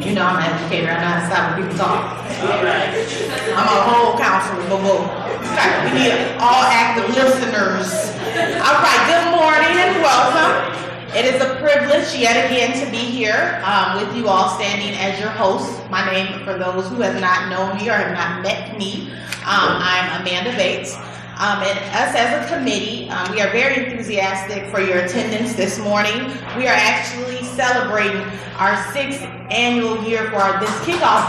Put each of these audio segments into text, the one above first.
You know I'm an educator. I know how to stop when people talk. All right. I'm a whole counselor, boo-boo. We need all active listeners. All right, good morning and welcome. It is a privilege yet again to be here with you all standing as your host. My name, for those who have not known me or have not met me, I'm Amanda Bates. And us as a committee, we are very enthusiastic for your attendance this morning. We are actually celebrating our 6th annual year for this kickoff.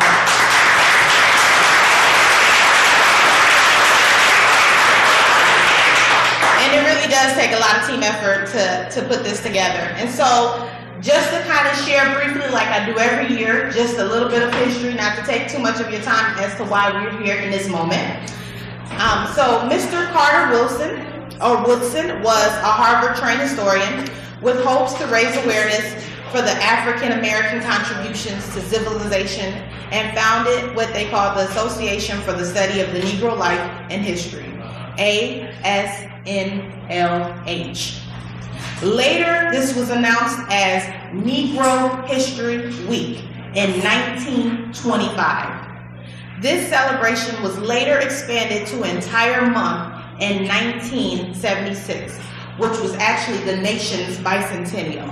And it really does take a lot of team effort to put this together. And so just to kind of share briefly, like I do every year, just a little bit of history, not to take too much of your time as to why we're here in this moment. So Mr. Carter Woodson was a Harvard-trained historian with hopes to raise awareness for the African-American contributions to civilization and founded what they call the Association for the Study of the Negro Life and History, ASNLH. Later, this was announced as Negro History Week in 1925. This celebration was later expanded to an entire month in 1976, which was actually the nation's bicentennial.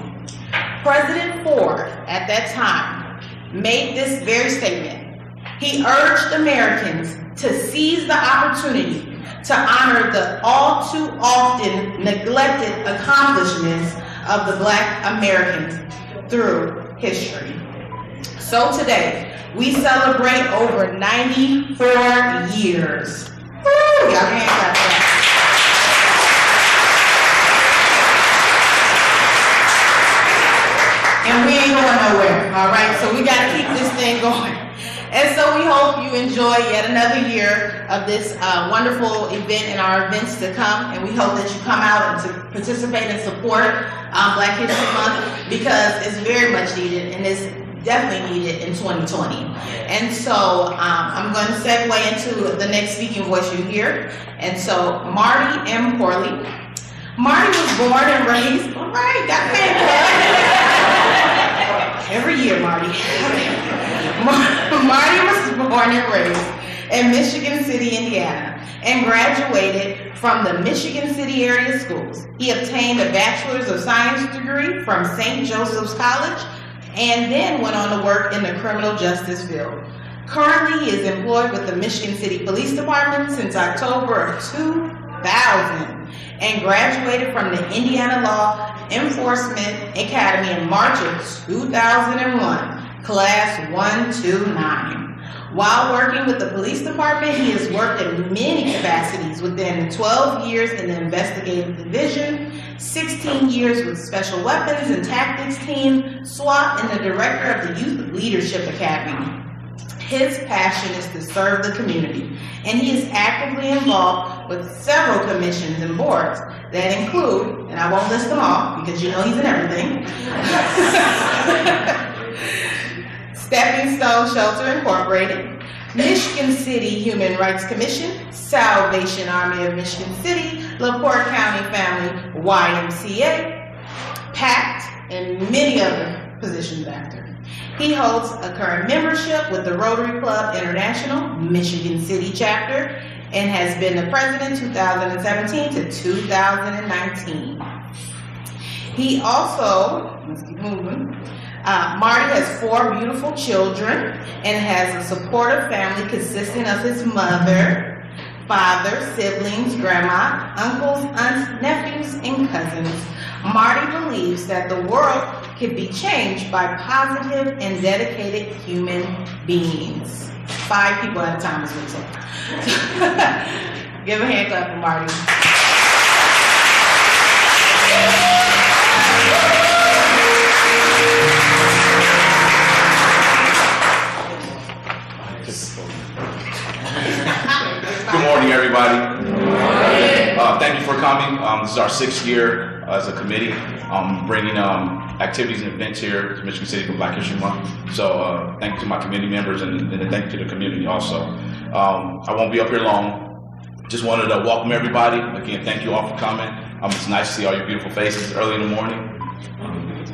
President Ford, at that time, made this very statement. He urged Americans to seize the opportunity to honor the all too often neglected accomplishments of the Black Americans through history. So today, we celebrate over 94 years. Woo! Y'all can't clap that. And we ain't going nowhere, all right? So we got to keep this thing going. And so we hope you enjoy yet another year of this wonderful event and our events to come. And we hope that you come out and to participate and support Black History Month because it's very much needed and it's definitely needed in 2020. And so I'm going to segue into the next speaking voice you hear. And so Marty M. Corley. Marty was born and raised, all right, got paid. Every year, Marty. Marty was born and raised in Michigan City, Indiana, and graduated from the Michigan City area schools. He obtained a Bachelor's of Science degree from St. Joseph's College and then went on to work in the criminal justice field. Currently, he is employed with the Michigan City Police Department since October of 2000 and graduated from the Indiana Law Enforcement Academy in March of 2001, class 129. While working with the police department, he has worked in many capacities within 12 years in the investigative division, 16 years with Special Weapons and Tactics Team, SWAT, and the director of the Youth Leadership Academy. His passion is to serve the community, and he is actively involved with several commissions and boards that include, and I won't list them all because you know he's in everything, Stepping Stone Shelter Incorporated, Michigan City Human Rights Commission, Salvation Army of Michigan City, LaPorte County Family YMCA, PACT, and many other positions after. He holds a current membership with the Rotary Club International, Michigan City chapter, and has been the president 2017 to 2019. He also, let's keep moving, Marty has 4 beautiful children and has a supportive family consisting of his mother, father, siblings, grandma, uncles, aunts, nephews, and cousins. Marty believes that the world can be changed by positive and dedicated human beings. 5 people at a time is what he said. Give a hand clap for Marty. Good morning, everybody. Thank you for coming. This is our 6th year as a committee, bringing activities and events here to Michigan City for Black History Month. So thank you to my committee members and thank you to the community also. I won't be up here long. Just wanted to welcome everybody. Again, thank you all for coming. It's nice to see all your beautiful faces early in the morning.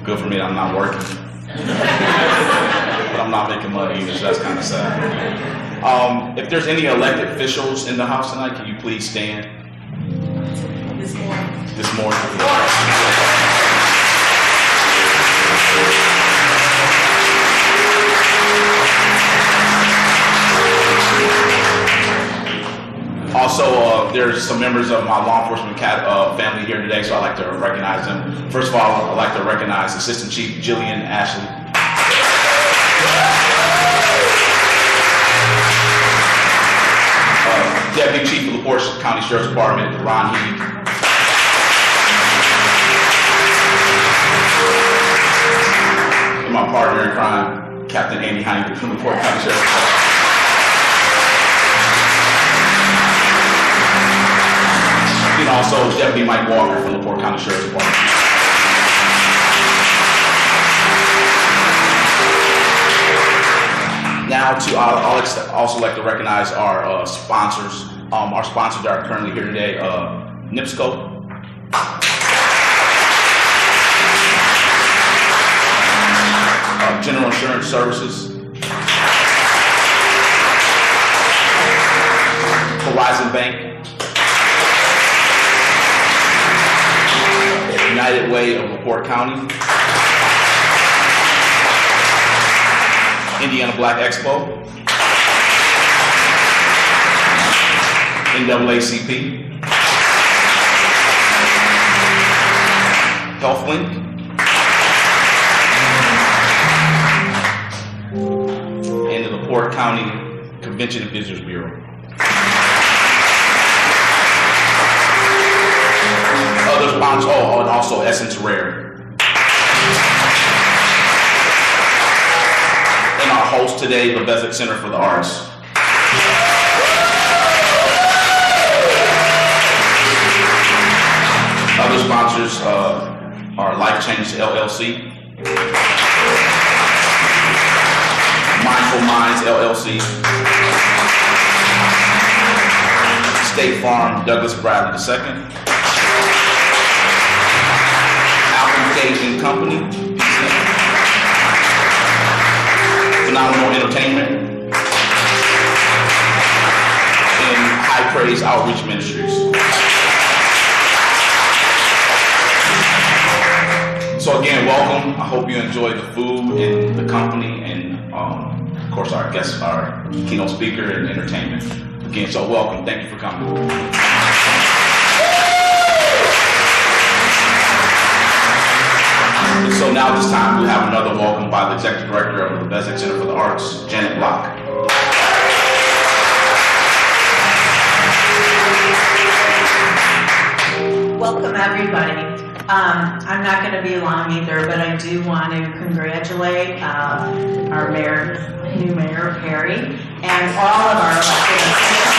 Good for me, I'm not working. But I'm making money either, so that's kind of sad. If there's any elected officials in the house tonight, can you please stand? This morning. Also, there's some members of my law enforcement family here today, so I'd like to recognize them. First of all, I'd like to recognize Assistant Chief Jillian Ashley. Deputy Chief of the LaPorte County Sheriff's Department, Ron Heath. And my partner in crime, Captain Andy Heineken from the LaPorte County Sheriff's Department. And also Deputy Mike Walker from the LaPorte County Sheriff's Department. Now, I'll also like to recognize our sponsors. Our sponsors that are currently here today: NIPSCO, General Insurance Services, Horizon Bank, United Way of LaPorte County, Indiana Black Expo, NAACP, HealthLink, and the LaPorte County Convention and Visitors Bureau. Other sponsors, and also Essence Rare. And our host today, the Bezic Center for the Arts. Other sponsors are Life Change LLC, Mindful Minds LLC, State Farm Douglas Bradley II, Alvin Company, Phenomenal Entertainment, and High Praise Outreach Ministries. So again, welcome. I hope you enjoy the food and the company, and of course our guest, our keynote speaker, and entertainment. Again, so welcome. Thank you for coming. So now this time we have another welcome by the Executive Director of the Bezic Center for the Arts, Janet Block. Welcome everybody. I'm not going to be long either, but I do want to congratulate our mayor, new mayor, Perry, and all of our elected officials.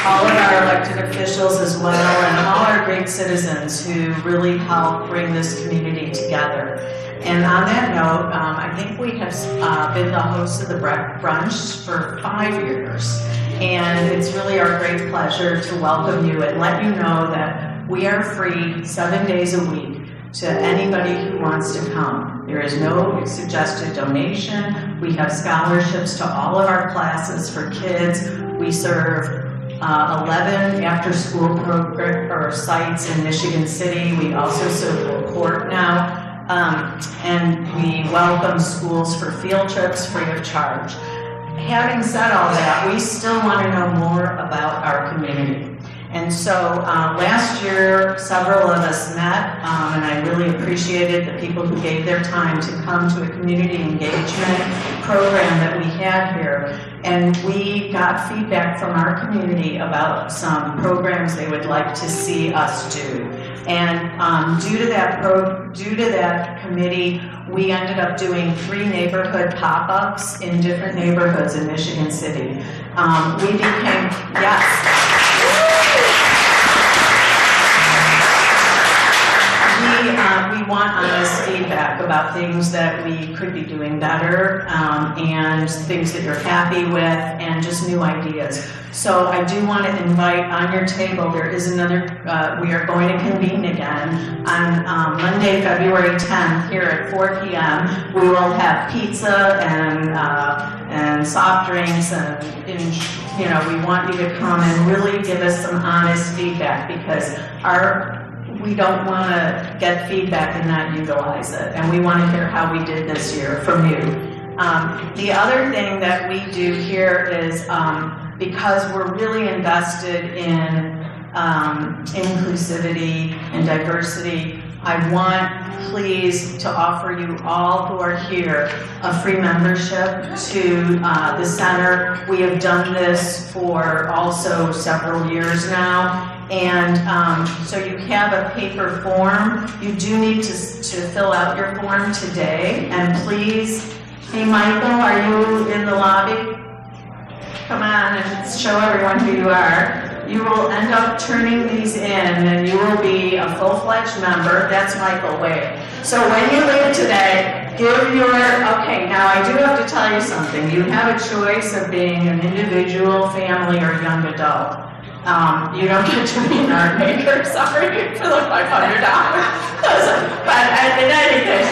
All of our elected officials as well, and all our great citizens who really help bring this community together. And on that note, I think we have been the hosts of the brunch for 5 years. And it's really our great pleasure to welcome you and let you know that we are free 7 days a week to anybody who wants to come. There is no suggested donation. We have scholarships to all of our classes for kids. We serve 11 after-school program or sites in Michigan City. We also serve LaPorte now. And we welcome schools for field trips free of charge. Having said all that, we still want to know more about our community. And so last year, several of us met, and I really appreciated the people who gave their time to come to a community engagement program that we had here. And we got feedback from our community about some programs they would like to see us do. And due to that committee, we ended up doing 3 neighborhood pop-ups in different neighborhoods in Michigan City. We became, yes. We want honest feedback about things that we could be doing better, and things that you're happy with, and just new ideas. So I do want to invite on your table, there is another, we are going to convene again on Monday, February 10th here at 4 p.m. We will have pizza and soft drinks, and you know, we want you to come and really give us some honest feedback, because we don't want to get feedback and not utilize it, and we want to hear how we did this year from you. The other thing that we do here is, because we're really invested in inclusivity and diversity, I want, please, to offer you all who are here a free membership to the center. We have done this for also several years now. And so you have a paper form. You do need to fill out your form today. And please, hey Michael, are you in the lobby? Come on and show everyone who you are. You will end up turning these in, and you will be a full-fledged member. That's Michael Wade. So when you leave today, okay, now I do have to tell you something. You have a choice of being an individual, family, or young adult. You don't get to be an art maker, sorry, for the $500. But in any case,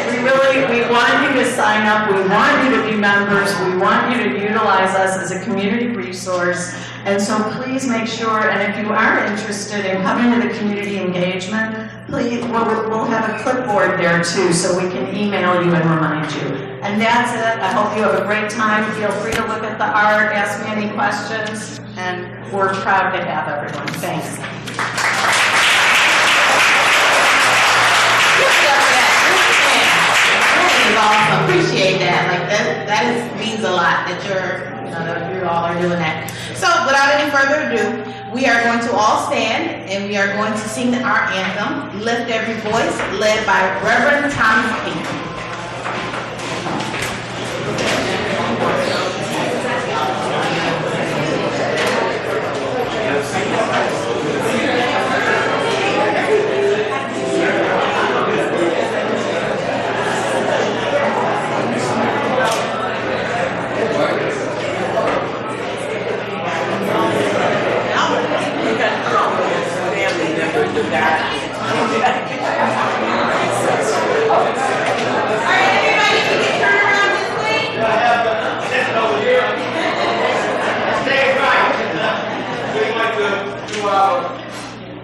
we want you to sign up, we want you to be members, we want you to utilize us as a community resource. And so please make sure, and if you are interested in coming to the community engagement, please, we'll have a clipboard there too, so we can email you and remind you. And that's it. I hope you have a great time. Feel free to look at the art, ask me any questions, and we're proud to have everyone. Thanks. That is awesome. Appreciate that. Like that means a lot that you all are doing that. So without any further ado, we are going to all stand and we are going to sing our anthem, Lift Every Voice, led by Reverend Thomas King.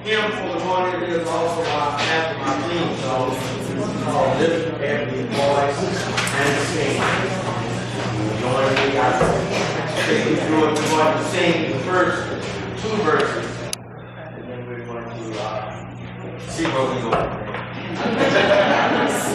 Hymn for the morning is also after my theme song. It's called Lift Every Voice and Sing. Join me. I think we're going to sing the first 2 verses, and then we're going to see where we go. Rejoice.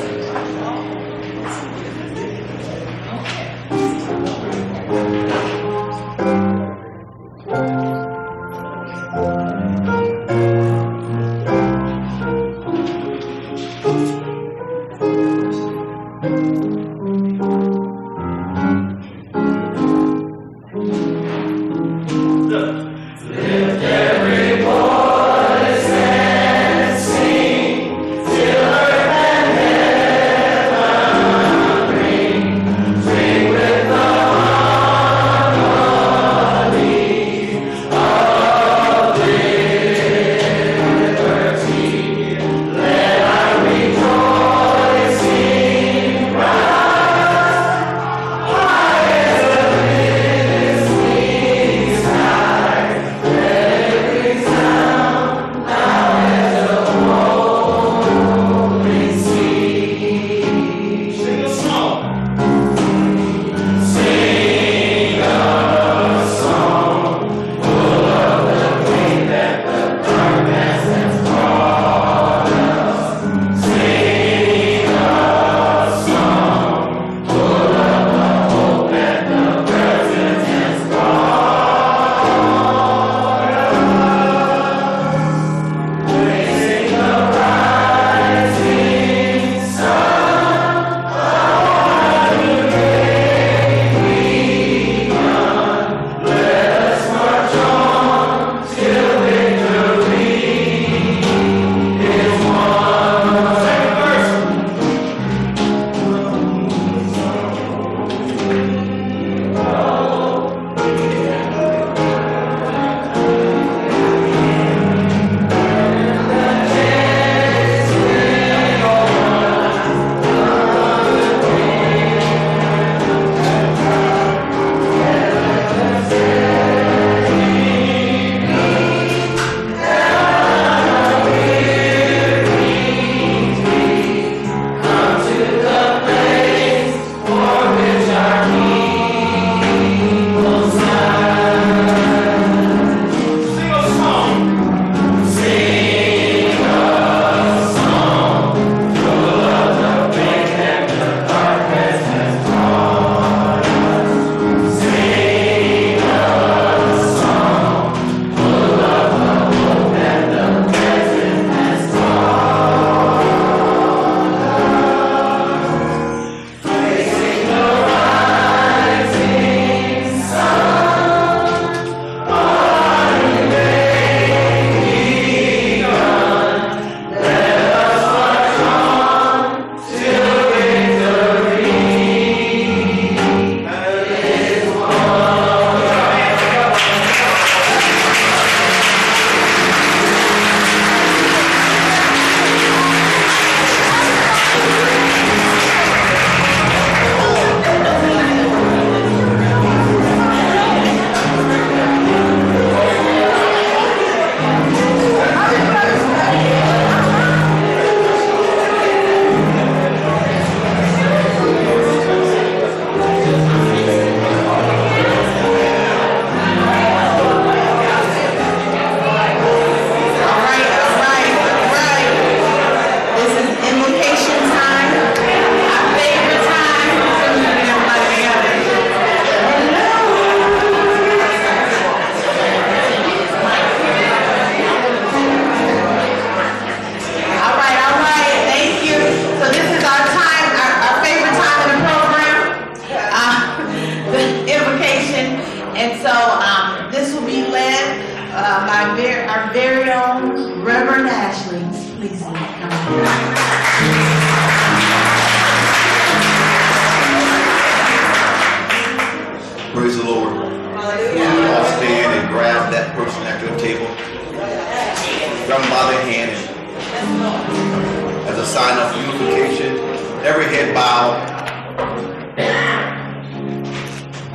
of unification, every head bowed.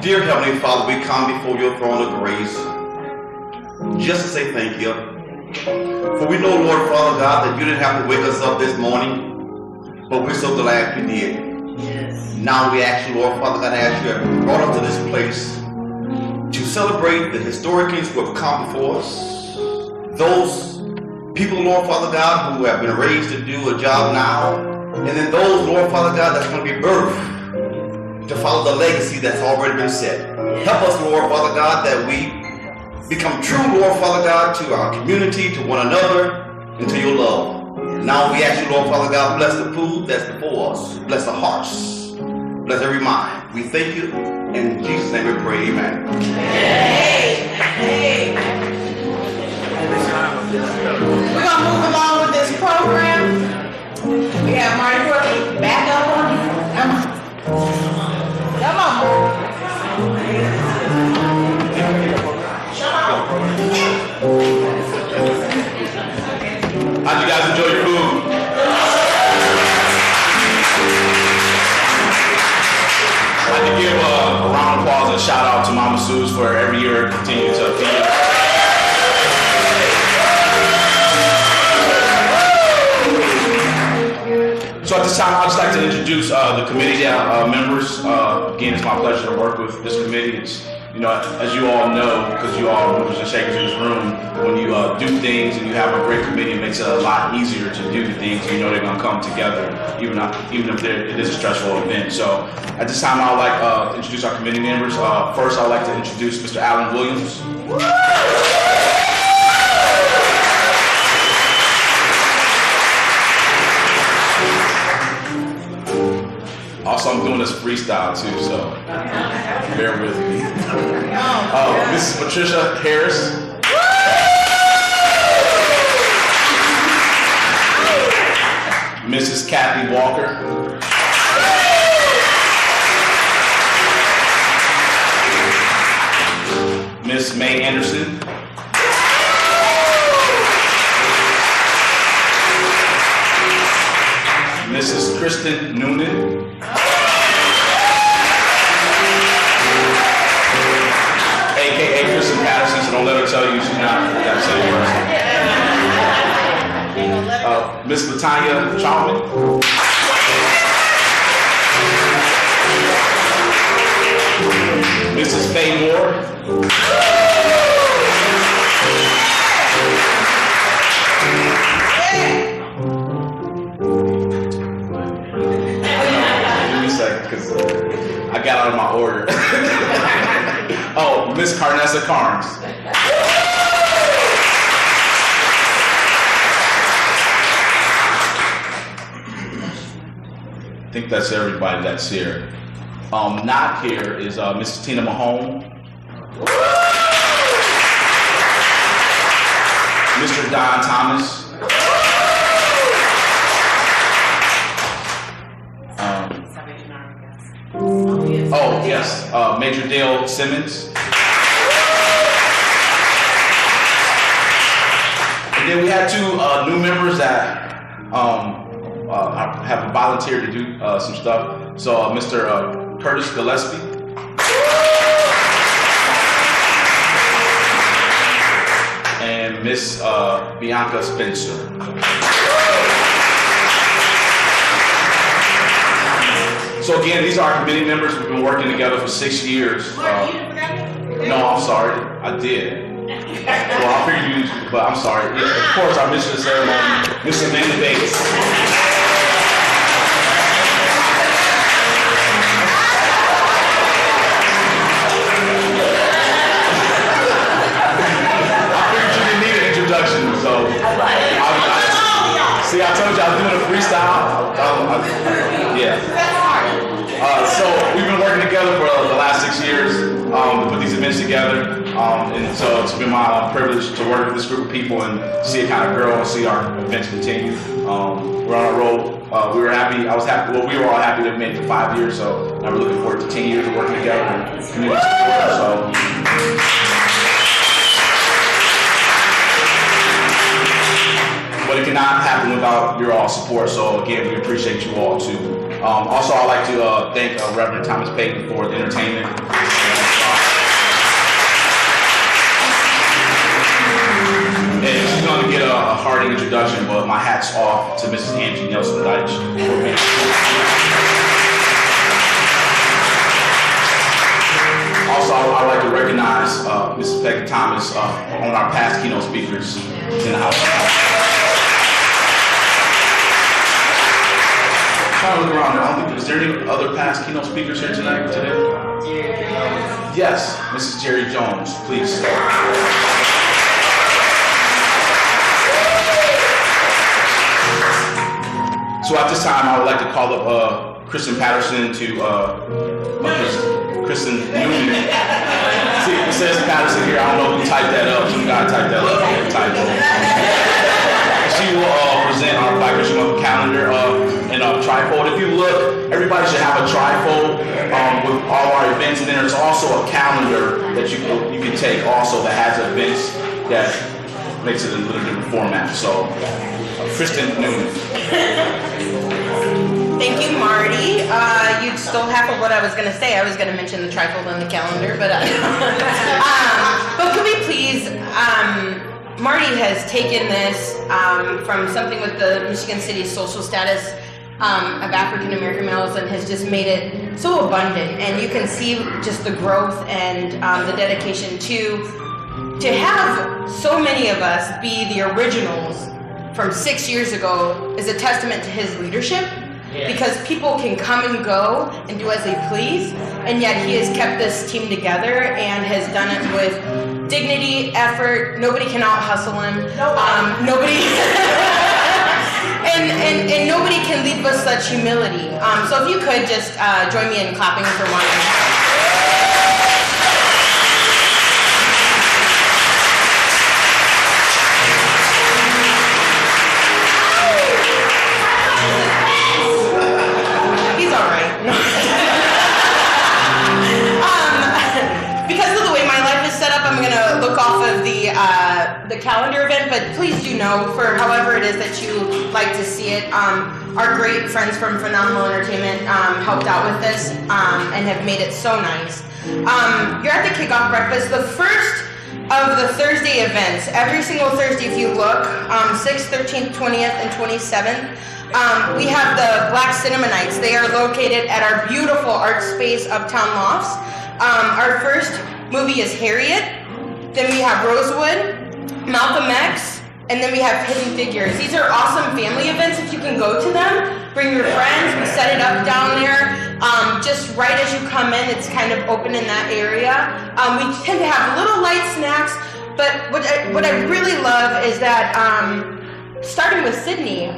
Dear Heavenly Father, we come before your throne of grace just to say thank you. For we know, Lord Father God, that you didn't have to wake us up this morning, but we're so glad you did. Yes. Now we ask you, Lord Father God, as you have brought us to this place to celebrate the historians who have come before us, those people, Lord Father God, who have been raised to do a job now, and then those, Lord Father God, that's going to be birthed to follow the legacy that's already been set. Help us, Lord Father God, that we become true, Lord Father God, to our community, to one another, and to your love. Now we ask you, Lord Father God, bless the food that's before us, bless the hearts, bless every mind. We thank you. In Jesus' name we pray, amen. We're going to move along with this program. We have Marty Brooklyn back up on you. Come on. Come on. How'd you guys enjoy your food? I'd like to give a round of applause and a shout out to Mama Sue's for every year continuing to feed us. So at this time, I'd just like to introduce the committee members. Again, it's my pleasure to work with this committee. It's, you know, as you all know, because you all are movers and shakers in this room, when you do things and you have a great committee, it makes it a lot easier to do the things. You know they're going to come together, even if it is a stressful event. So at this time, I would like to introduce our committee members. First, I would like to introduce Mr. Alan Williams. Also, I'm doing this freestyle too, so bear with me. Mrs. Patricia Harris. Mrs. Kathy Walker. Miss May Anderson. Mrs. Kristen Noonan. AKA Kristen Patterson, so don't let her tell you she's not that same person. Miss Latanya Chalman. Mrs. Faye Moore. Give me a second, because I got out of my order. Oh, Miss Carnessa Carnes. I think that's everybody that's here. Not here is Mrs. Tina Mahone. Mr. Don Thomas. Oh, yes, Major Dale Simmons. And then we had two new members that have volunteered to do some stuff. So Mr. Curtis Gillespie. And Miss Bianca Spencer. So again, these are our committee members. We've been working together for 6 years. No, I'm sorry, I did. Well, I'll figure you, but I'm sorry. Yeah, of course, our mission ceremony, Miss Amanda Davis. I figured you didn't need an introduction, so. See, I told you I was doing a freestyle. Yeah. So we've been working together for the last 6 years to put these events together, and so it's been my privilege to work with this group of people and see it kind of grow and see our events continue. We're on a roll. We were happy. I was happy. Well, we were all happy to have made it for 5 years. So now we're looking forward to 10 years of working together and community support. So. But but it cannot happen without your all support. So again, we appreciate you all too. Also, I'd like to thank Reverend Thomas Payton for the entertainment. And she's going to get a hearty introduction, but my hat's off to Mrs. Angie Nelson Deitch for being. Also, I'd like to recognize Mrs. Peggy Thomas on our past keynote speakers in the house. Trying to look around. I don't think, is there any other past keynote speakers here today? Yes, Mrs. Jerry Jones, please. So at this time, I would like to call up Kristen Patterson Kristen Newman. See, it says Patterson here. I don't know who typed that up. Some guy typed that up. Typo. She will present our Black History Month calendar in a trifold. If you look, everybody should have a trifold with all our events, and then there's also a calendar that you can take also that has events that makes it a little different format. So, Kristen Newman. Thank you, Marty. You stole half of what I was going to say. I was going to mention the trifold on the calendar, but but could we please, Marty has taken this from something with the Michigan City social status of African American males and has just made it so abundant. And you can see just the growth and the dedication to have so many of us be the originals from 6 years ago is a testament to his leadership. Because people can come and go and do as they please, and yet he has kept this team together and has done it with dignity, effort. Nobody can out hustle him. Nobody, and nobody can lead with such humility. So if you could just join me in clapping for Martin. I'm going to look off of the calendar event, but please do know, for however it is that you like to see it, our great friends from Phenomenal Entertainment helped out with this and have made it so nice. You're at the Kickoff Breakfast, the first of the Thursday events. Every single Thursday, if you look, 6th, 13th, 20th, and 27th, we have the Black Cinema Nights. They are located at our beautiful art space, Uptown Lofts. Our first movie is Harriet. Then we have Rosewood, Malcolm X, and then we have Hidden Figures. These are awesome family events if you can go to them. Bring your friends. We set it up down there. Just right as you come in, it's kind of open in that area. We tend to have little light snacks, but what I really love is that starting with Sydney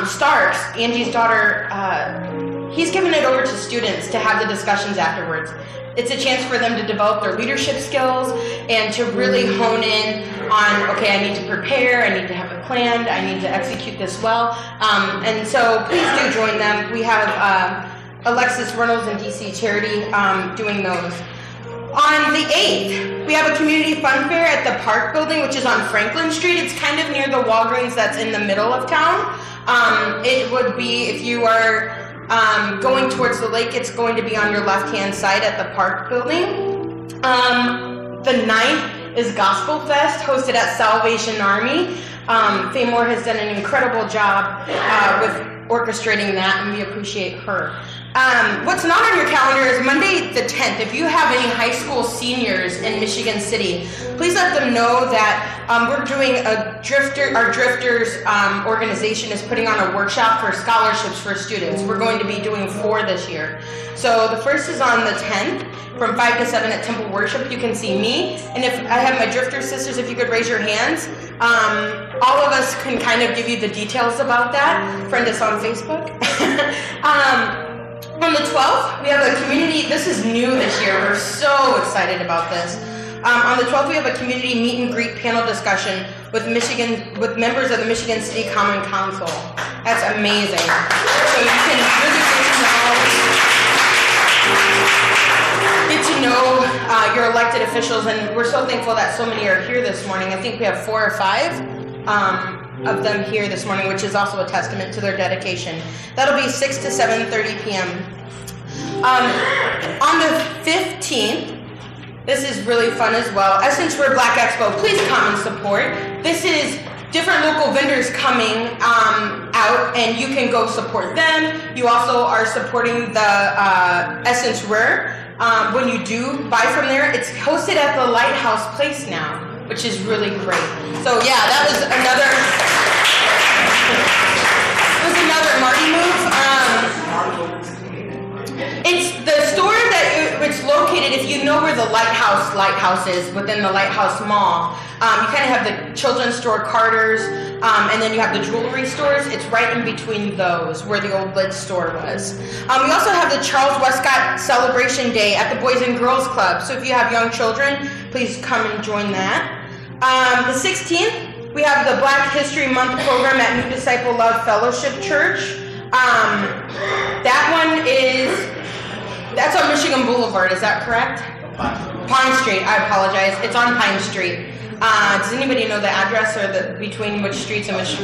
Starks, Angie's daughter, he's given it over to students to have the discussions afterwards. It's a chance for them to develop their leadership skills and to really hone in on, okay, I need to prepare, I need to have it planned, I need to execute this well. And so please do join them. We have Alexis Reynolds and DC Charity doing those. On the 8th, we have a community fun fair at the Park Building, which is on Franklin Street. It's kind of near the Walgreens that's in the middle of town. It would be, if you are going towards the lake, it's going to be on your left-hand side at the Park Building. The 9th is Gospel Fest, hosted at Salvation Army. Faye Moore has done an incredible job with orchestrating that, and we appreciate her. What's not on your calendar is Monday the 10th. If you have any high school seniors in Michigan City, please let them know that we're doing our Drifters organization is putting on a workshop for scholarships for students. We're going to be doing 4 this year. So the first is on the 10th from 5 to 7 at Temple Worship. You can see me. And if I have my Drifter sisters, if you could raise your hands. All of us can kind of give you the details about that. Friend us on Facebook. On the 12th, we have a community, this is new this year, we're so excited about this. On the 12th, we have a community meet and greet panel discussion with members of the Michigan City Common Council. That's amazing. So you can really get to know your elected officials, and we're so thankful that so many are here this morning. I think we have 4 or 5. of them here this morning, which is also a testament to their dedication. That'll be 6 to 7:30 p.m. On the 15th, this is really fun as well. Essence Wear Black Expo, please come and support. This is different local vendors coming out, and you can go support them. You also are supporting the Essence Wear. When you do buy from there, it's hosted at the Lighthouse Place now, which is really great. So yeah, that was another Marty move. It's the store that it's located, if you know where the Lighthouse is, within the Lighthouse Mall. You kind of have the children's store, Carter's, and then you have the jewelry stores. It's right in between those, where the old Lids store was. We also have the Charles Westcott Celebration Day at the Boys and Girls Club. So if you have young children, please come and join that. The 16th, we have the Black History Month program at New Disciple Love Fellowship Church. That's on Michigan Boulevard, is that correct? Pine Street, I apologize. It's on Pine Street. Does anybody know the address or between which streets and which?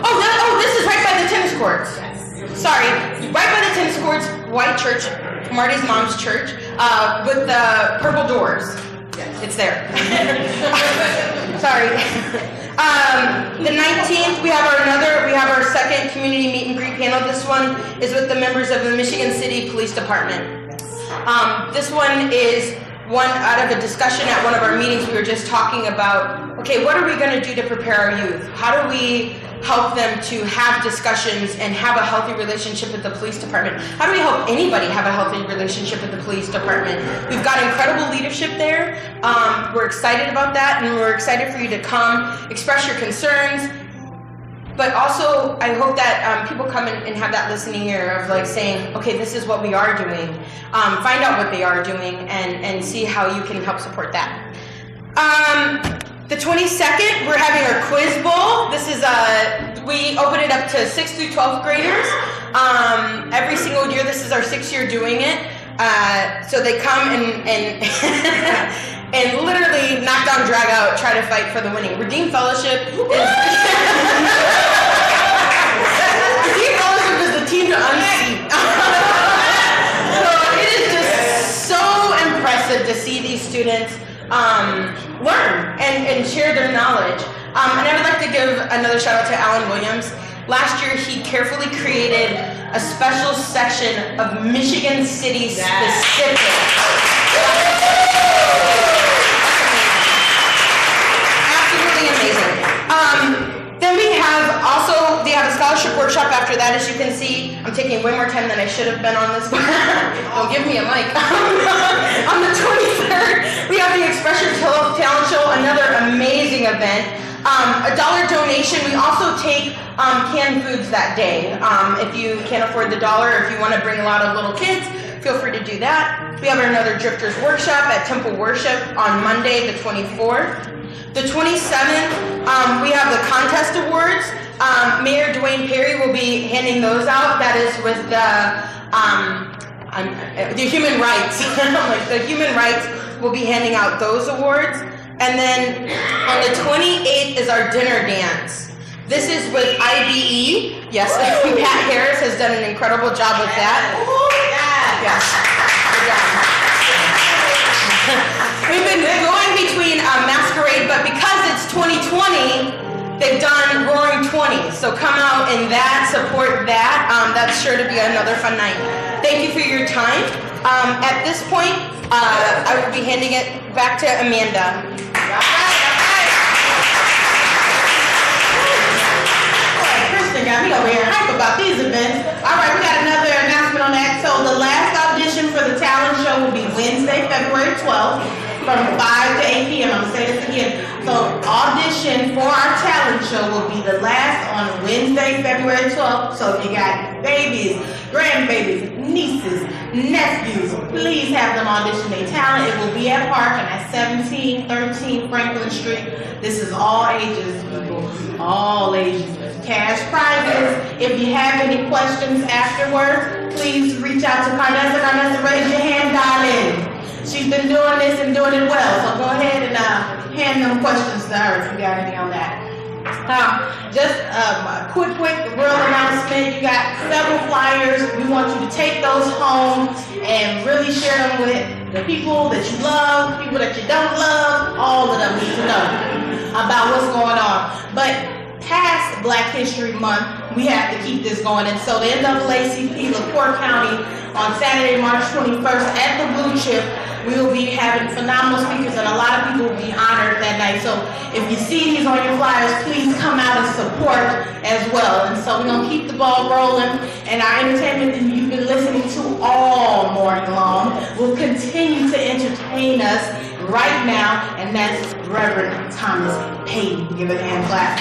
Oh, this is right by the tennis courts. Sorry, right by the tennis courts, white church, Marty's mom's church, with the purple doors. It's there. Sorry. The 19th, we have our second community meet and greet panel. This one is with the members of the Michigan City Police Department. This one is one out of a discussion at one of our meetings. We were just talking about, okay, what are we going to do to prepare our youth? How do we help them to have discussions and have a healthy relationship with the police department? How do we help anybody have a healthy relationship with the police department? We've got incredible leadership there. We're excited about that, and we're excited for you to come, express your concerns. But also, I hope that people come and have that listening ear of like saying, okay, this is what we are doing. Find out what they are doing and see how you can help support that. The 22nd, we're having our quiz bowl. This is we open it up to 6th through 12th graders. Every single year, this is our 6th year doing it. So they come and and literally knock down, drag out, try to fight for the winning. Redeemed Fellowship is the team to unseat. So it is just so impressive to see these students learn and share their knowledge. And I would like to give another shout out to Alan Williams. Last year, he carefully created a special section of Michigan City specific. Absolutely amazing. Then they have a scholarship workshop after that. As you can see, I'm taking way more time than I should have been on this. Don't give me a mic. On the 23rd, we have the Express Your Talent Show, another amazing event. $1 donation. We also take canned foods that day. If you can't afford the dollar, or if you want to bring a lot of little kids, feel free to do that. We have another Drifters Workshop at Temple Worship on Monday, the 24th. The 27th, we have the contest awards. Mayor Dwayne Perry will be handing those out. That is with the human rights. The human rights will be handing out those awards. And then on the 28th is our dinner dance. This is with IBE. Yes, Pat Harris has done an incredible job with that. Yes, good job. We've been going between Masquerade, but because it's 2020, they've done Roaring 20s. So come out and support that. That's sure to be another fun night. Thank you for your time. At this point, I will be handing it back to Amanda. Kristen got me over here hype about these events. All right, we got another announcement on that. So the last audition for the talent show will be Wednesday, February 12th from 5 to 8 p.m. I'm going to say this again. So audition for our talent show will be the last on Wednesday, February 12th. So if you got babies, grandbabies, nieces, nephews, please have them audition their talent. It will be at Park at 1713 Franklin Street. This is all ages, people. All ages. Cash prizes. If you have any questions afterwards, please reach out to Carnessa. Carnessa, raise your hand, darling. She's been doing this and doing it well. So go ahead and hand them questions to her if you got any on that. Just a quick real announcement. You got several flyers. We want you to take those home and really share them with the people that you love, people that you don't love. All of them need to know about what's going on. But past Black History Month, we have to keep this going. And so the NAACP LaPorte County on Saturday, March 21st at the Blue Chip, we will be having phenomenal speakers and a lot of people will be honored that night. So if you see these on your flyers, please come out and support as well. And so we're going to keep the ball rolling, and our entertainment that you've been listening to all morning long will continue to entertain us right now, and that's Reverend Thomas Payton. Give it a hand clap.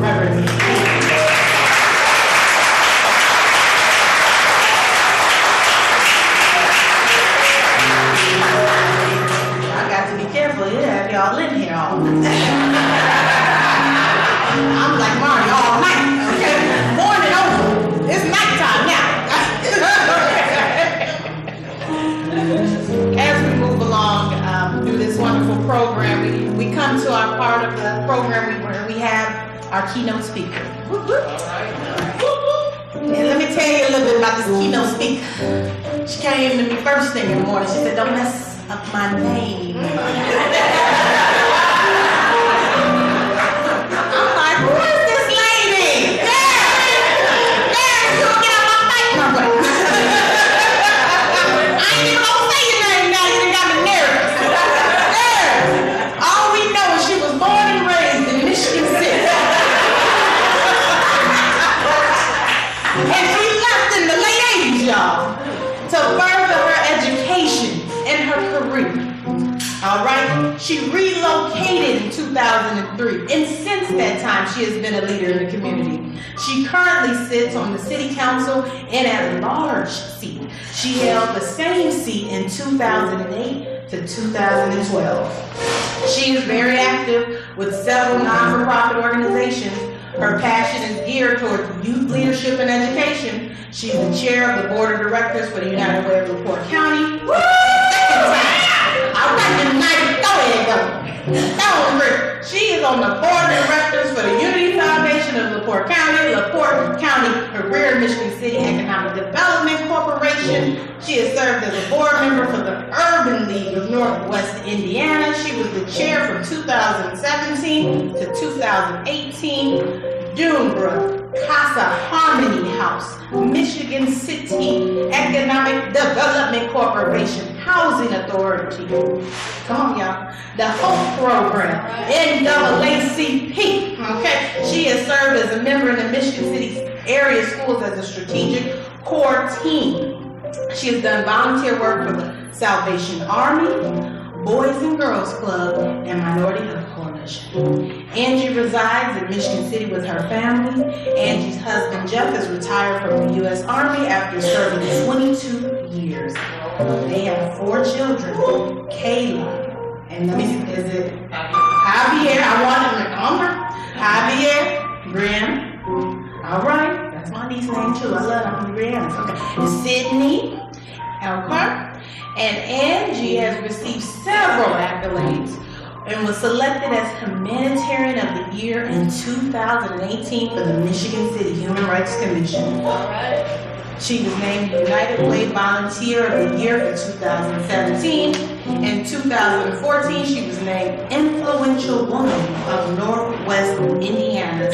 Reverend. I got to be careful, you have y'all in here all night. I'm like Marty all night, okay? Morning over. It's nighttime now. As we move along through this wonderful program, we come to our part of the program where we have our keynote speaker. And let me tell you a little bit about this keynote speaker. She came to me first thing in the morning. She said, "Don't mess up my name." I'm like, "Who is this lady? There, you don't get out my face, my way." I ain't even gonna say your name now. You done got me nervous. There. All we know is she was born and raised in Michigan City. And she left in the late 80s, y'all, to further her education and her career. All right? She relocated in 2003, and since that time, she has been a leader in the community. She currently sits on the city council in a large seat. She held the same seat in 2008 to 2012. She is very active with several non-for-profit organizations. Her passion is geared towards youth leadership and education. She's the chair of the board of directors for the United Way of LaPorte County. Woo! All right, United, go ahead, go. She is on the board of directors for the Unity Foundation of LaPorte County Career Michigan City Economic Development Corporation. She has served as a board member for the Urban League of Northwest Indiana. She was the chair from 2017 to 2018. Dunebrook Casa Harmony House, Michigan City Economic Development Corporation, Housing Authority. Come on, y'all. The HOPE program, NAACP. Okay, she has served as a member in the Michigan City area schools as a strategic core team. She has done volunteer work for the Salvation Army, Boys and Girls Club, and Minority Health Coalition. Angie resides in Michigan City with her family. Angie's husband Jeff is retired from the U.S. Army after serving 22 years. They have 4 children, Kayla, and let me see, is it Javier? I want to remember. Javier, Brianna. All right, that's my niece's name too. I love them, Brianna. Okay, Sydney, Elkhart. And Angie has received several accolades and was selected as Humanitarian of the Year in 2018 for the Michigan City Human Rights Commission. She was named United Way Volunteer of the Year for 2017. In 2014, she was named Influential Woman of Northwest Indiana's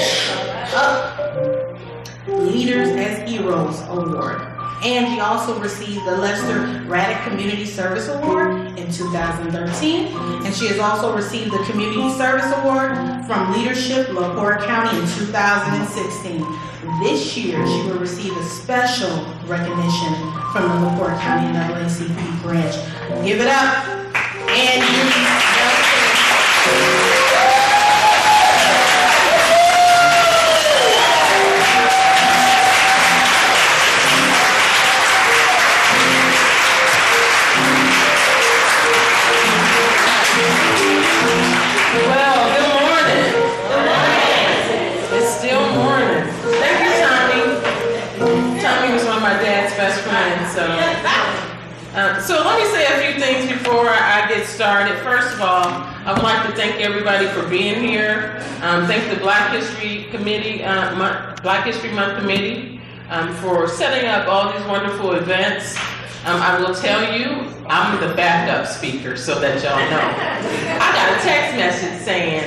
Leaders as Heroes Award. Angie also received the Lester Raddick Community Service Award in 2013, and she has also received the Community Service Award from Leadership LaPorte County in 2016. This year, she will receive a special recognition from the LaPorte County NAACP branch. Give it up, Angie. So let me say a few things before I get started. First of all, I would like to thank everybody for being here. Thank the Black History Committee, Black History Month Committee, for setting up all these wonderful events. I will tell you, I'm the backup speaker, so that y'all know. I got a text message saying,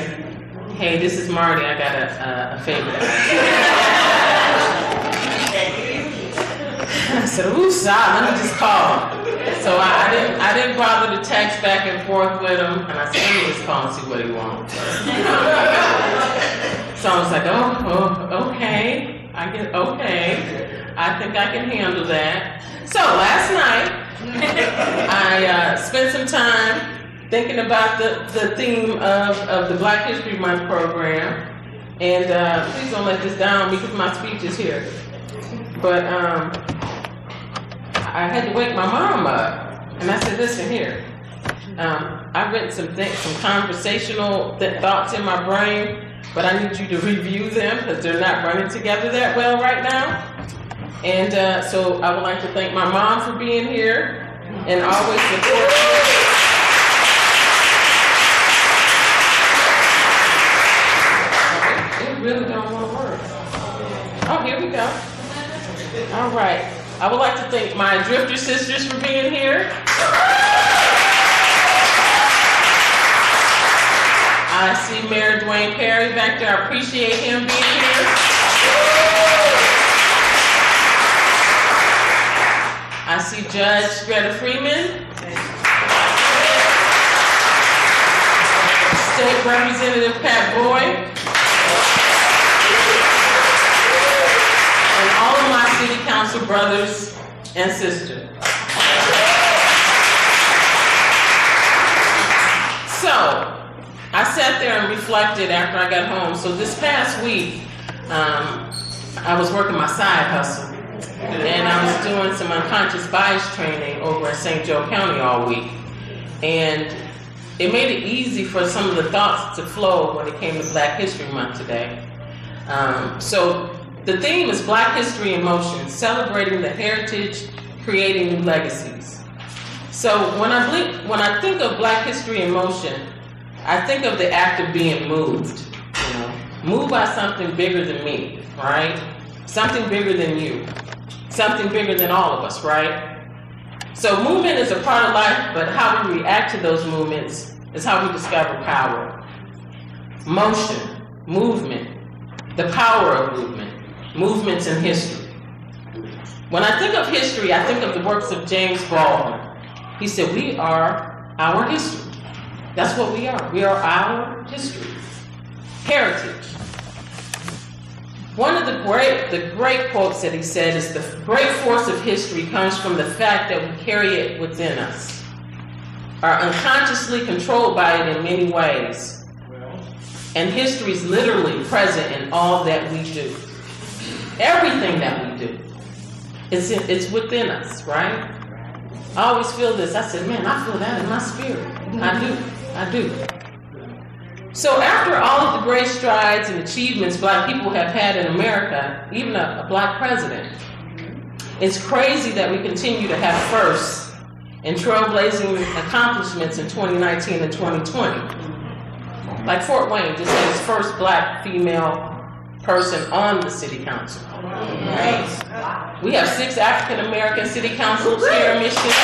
"Hey, this is Marty. I got a favor." I said, "Ooh, let me just call." So I didn't bother to text back and forth with him, and I said, "Let me just call and see what he wants." So I was like, "Oh, okay. Okay. I think I can handle that." So last night, I spent some time thinking about the theme of the Black History Month program, And please don't let this down because my speech is here. But I had to wake my mom up, and I said, listen here. I've written some conversational thoughts in my brain, but I need you to review them because they're not running together that well right now. And so I would like to thank my mom for being here and always supporting me. It really don't want to work. Oh, here we go. All right. I would like to thank my Drifter sisters for being here. I see Mayor Dwayne Perry back there. I appreciate him being here. I see Judge Greta Freeman. State Representative Pat Boyd. And all of my city council brothers and sisters. So, I sat there and reflected after I got home. So this past week, I was working my side hustle. And I was doing some unconscious bias training over at St. Joe County all week. And it made it easy for some of the thoughts to flow when it came to Black History Month today. So the theme is Black History in Motion, celebrating the heritage, creating new legacies. So when I think of Black History in Motion, I think of the act of being moved, moved by something bigger than me, right? Something bigger than you, something bigger than all of us, right? So movement is a part of life, but how we react to those movements is how we discover power. Motion, movement, the power of movement, movements in history. When I think of history, I think of the works of James Baldwin. He said, we are our history. That's what we are. We are our history, heritage. One of the great quotes that he said is, the great force of history comes from the fact that we carry it within us, are unconsciously controlled by it in many ways. And history is literally present in all that we do. Everything that we do, it's within us, right? I always feel this. I said, man, I feel that in my spirit. I do. So after all of the great strides and achievements Black people have had in America, even a Black president, it's crazy that we continue to have firsts and trailblazing accomplishments in 2019 and 2020. Like Fort Wayne just had its first Black female person on the city council. Right? We have 6 African American city councils here in Michigan.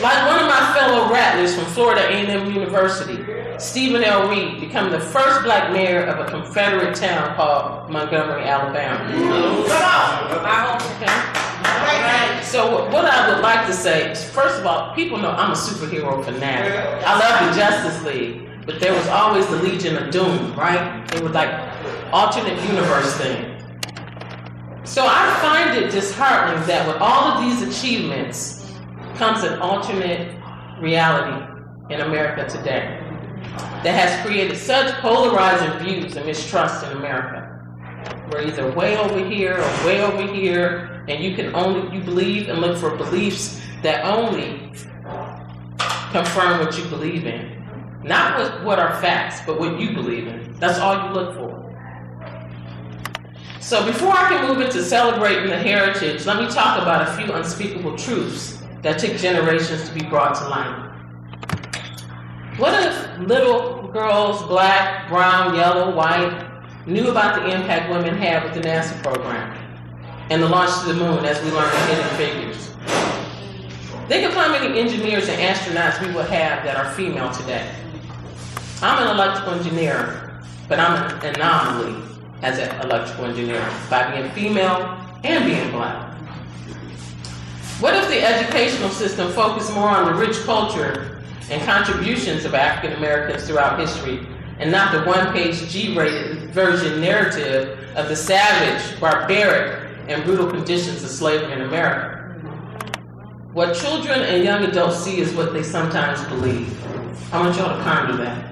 Like one of my fellow Rattlers from Florida A&M University, Stephen L. Reed, became the first Black mayor of a Confederate town called Montgomery, Alabama. Okay. So what I would like to say is, first of all, people know I'm a superhero fanatic. I love the Justice League, but there was always the Legion of Doom, right? It was like alternate universe thing. So I find it disheartening that with all of these achievements comes an alternate reality in America today that has created such polarizing views and mistrust in America. We're either way over here or way over here, and you believe and look for beliefs that only confirm what you believe in. Not what are facts, but what you believe in. That's all you look for. So before I can move into celebrating the heritage, let me talk about a few unspeakable truths that took generations to be brought to light. What if little girls, Black, brown, yellow, white, knew about the impact women had with the NASA program and the launch to the moon, as we learned in Hidden Figures? Think of how many engineers and astronauts we would have that are female today. I'm an electrical engineer, but I'm an anomaly as an electrical engineer by being female and being Black. What if the educational system focused more on the rich culture and contributions of African Americans throughout history, and not the one-page G-rated version narrative of the savage, barbaric, and brutal conditions of slavery in America? What children and young adults see is what they sometimes believe. I want y'all to ponder that.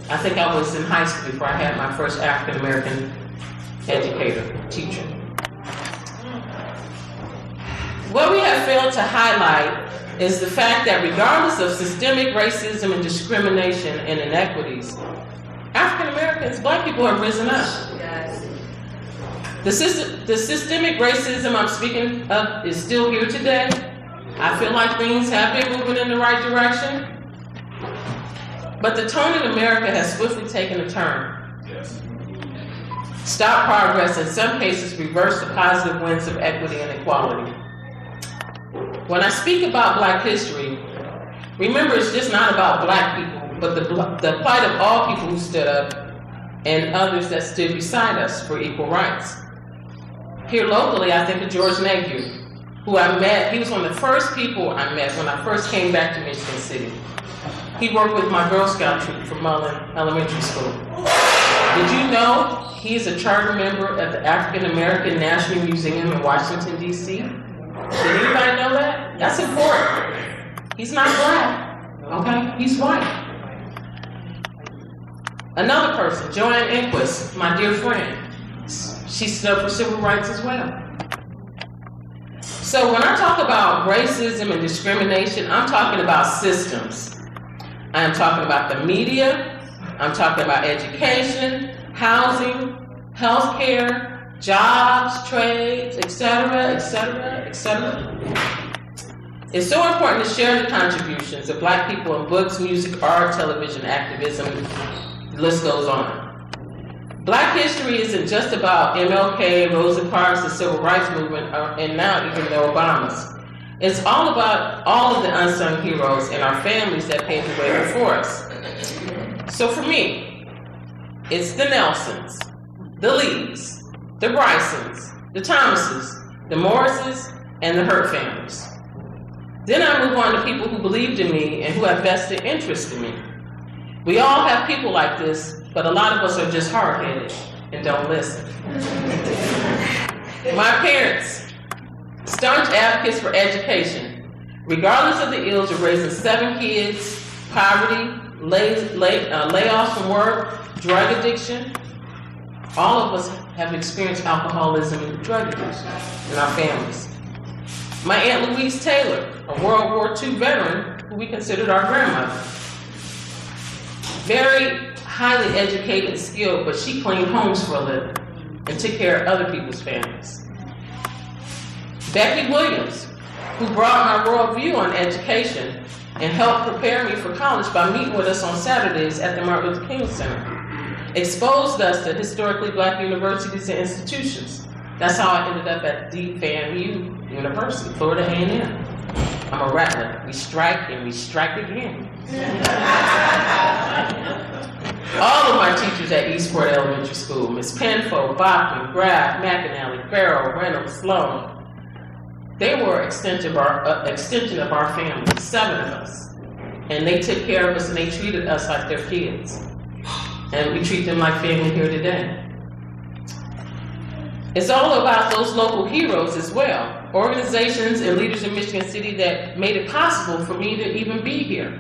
I think I was in high school before I had my first African American educator, teacher. What we have failed to highlight is the fact that regardless of systemic racism and discrimination and inequities, African Americans, black people have risen up. The systemic racism I'm speaking of is still here today. I feel like things have been moving in the right direction. But the tone in America has swiftly taken a turn. Stop progress, in some cases reverse the positive winds of equity and equality. When I speak about Black history, remember it's just not about Black people, but the plight of all people who stood up and others that stood beside us for equal rights. Here locally, I think of George Mayhew, who I met. He was one of the first people I met when I first came back to Michigan City. He worked with my Girl Scout troop from Mullen Elementary School. Did you know he's a charter member of the African American National Museum in Washington, D.C.? Did anybody know that? That's important. He's not Black, okay? He's white. Another person, Joanne Inquist, my dear friend. She stood up for civil rights as well. So when I talk about racism and discrimination, I'm talking about systems. I'm talking about the media, I'm talking about education, housing, healthcare, jobs, trades, etc., etc., etc. It's so important to share the contributions of Black people in books, music, art, television, activism, the list goes on. Black history isn't just about MLK, Rosa Parks, the Civil Rights Movement, and now even the Obamas. It's all about all of the unsung heroes and our families that paved the way before us. So for me, it's the Nelsons, the Lees, the Brysons, the Thomases, the Morrises, and the Hurt families. Then I move on to people who believed in me and who have vested interest in me. We all have people like this, but a lot of us are just hard-headed and don't listen. My parents, staunch advocates for education, regardless of the ills of raising 7 kids, poverty, layoffs from work, drug addiction. All of us have experienced alcoholism and drug addiction in our families. My Aunt Louise Taylor, a World War II veteran who we considered our grandmother. Very highly educated and skilled, but she cleaned homes for a living and took care of other people's families. Becky Williams, who brought my worldview on education and helped prepare me for college by meeting with us on Saturdays at the Martin Luther King Center, exposed us to historically Black universities and institutions. That's how I ended up at DFAMU University, Florida A&M. I'm a rattler. We strike and we strike again. All of my teachers at Eastport Elementary School, Ms. Penfold, Bachman, Graff, McAnally, Farrell, Reynolds, Sloan, they were an extension of our family, 7 of us. And they took care of us and they treated us like their kids. And we treat them like family here today. It's all about those local heroes as well. Organizations and leaders in Michigan City that made it possible for me to even be here.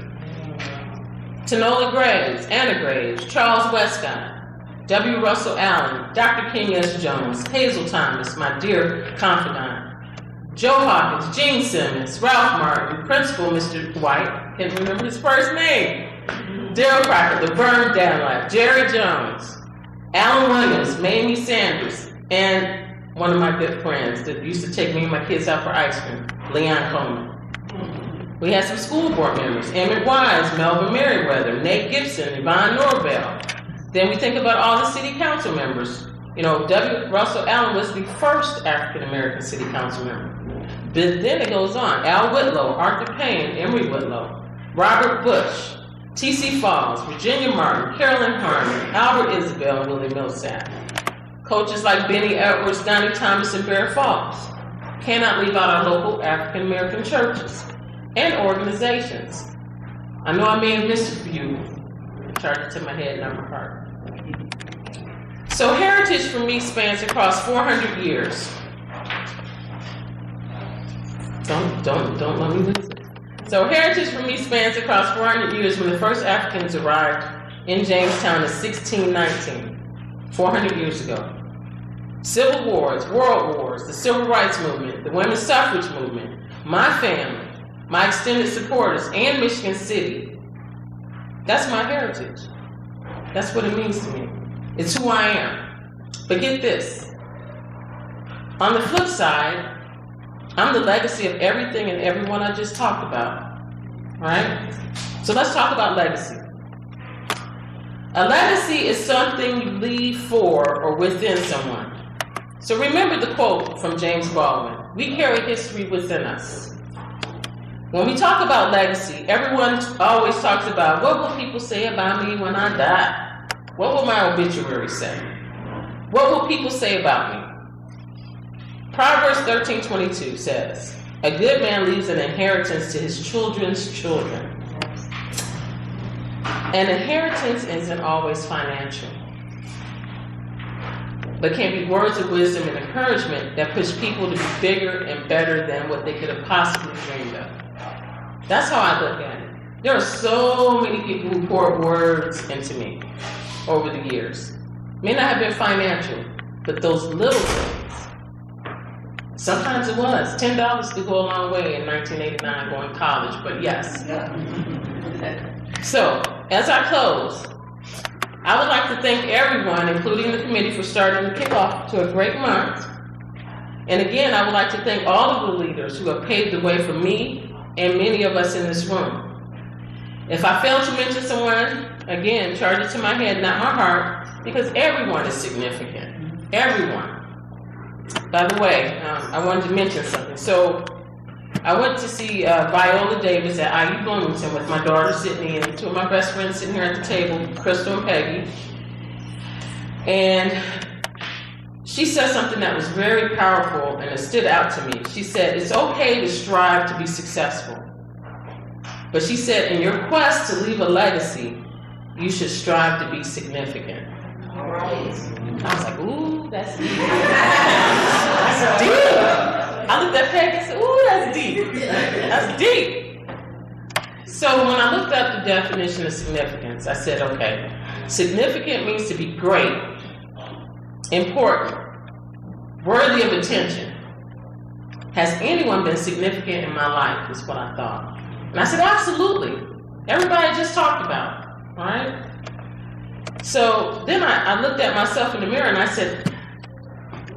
Tanola Graves, Anna Graves, Charles Westcott, W. Russell Allen, Dr. King S. Jones, Hazel Thomas, my dear confidant, Joe Hawkins, Gene Simmons, Ralph Martin, Principal Mr. White, can't remember his first name, Daryl Crocker, the Burned Down Life, Jerry Jones, Alan Williams, Mamie Sanders, and one of my good friends that used to take me and my kids out for ice cream, Leon Coleman. We had some school board members, Emmett Wise, Melvin Merriweather, Nate Gibson, Yvonne Norvell. Then we think about all the city council members. You know, W. Russell Allen was the first African-American city council member. But then it goes on. Al Whitlow, Arthur Payne, Emory Whitlow, Robert Bush, T.C. Falls, Virginia Martin, Carolyn Harmon, Albert Isabel, and Willie Millsap. Coaches like Benny Edwards, Donnie Thomas, and Bear Falls. Cannot leave out our local African-American churches and organizations. I know I may have missed a few. Charged to my head, not my heart. So heritage for me spans across 400 years. Don't let me lose it. So heritage for me spans across 400 years when the first Africans arrived in Jamestown in 1619, 400 years ago. Civil wars, world wars, the civil rights movement, the women's suffrage movement, my family, my extended supporters, and Michigan City. That's my heritage. That's what it means to me. It's who I am. But get this. On the flip side, I'm the legacy of everything and everyone I just talked about. All right? So let's talk about legacy. A legacy is something you leave for or within someone. So remember the quote from James Baldwin. We carry history within us. When we talk about legacy, everyone always talks about what will people say about me when I die? What will my obituary say? What will people say about me? Proverbs 13:22 says, a good man leaves an inheritance to his children's children. An inheritance isn't always financial, but can be words of wisdom and encouragement that push people to be bigger and better than what they could have possibly dreamed of. That's how I look at it. There are so many people who poured words into me over the years. May not have been financial, but those little things. Sometimes it was. $10 could go a long way in 1989 going to college, but yes. So, as I close, I would like to thank everyone, including the committee, for starting the kickoff to a great month. And again, I would like to thank all of the leaders who have paved the way for me and many of us in this room. If I fail to mention someone, again, charge it to my head, not my heart, because everyone is significant. Everyone. By the way, I wanted to mention something. So I went to see Viola Davis at IU Bloomington with my daughter Sydney and two of my best friends sitting here at the table, Crystal and Peggy. And she said something that was very powerful and it stood out to me. She said, it's okay to strive to be successful. But she said, in your quest to leave a legacy, you should strive to be significant. All right. I was like, ooh, that's deep. That's deep. I looked at Peggy and said, ooh, that's deep. That's deep. So when I looked up the definition of significance, I said, okay, significant means to be great, important, worthy of attention. Has anyone been significant in my life, is what I thought. And I said, absolutely. Everybody just talked about it, all right? So then I looked at myself in the mirror and I said,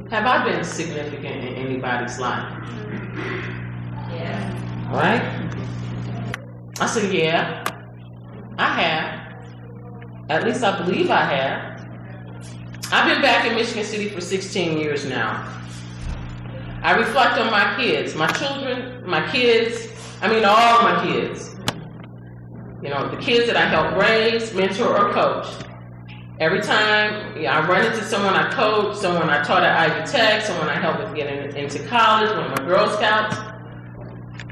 have I been significant in anybody's life? Yeah. All right? I said, yeah, I have. At least I believe I have. I've been back in Michigan City for 16 years now. I reflect on my kids, my children, my kids, all my kids. You know, the kids that I helped raise, mentor, or coach. Every time I run into someone I coached, someone I taught at Ivy Tech, someone I helped with getting into college, one of my Girl Scouts,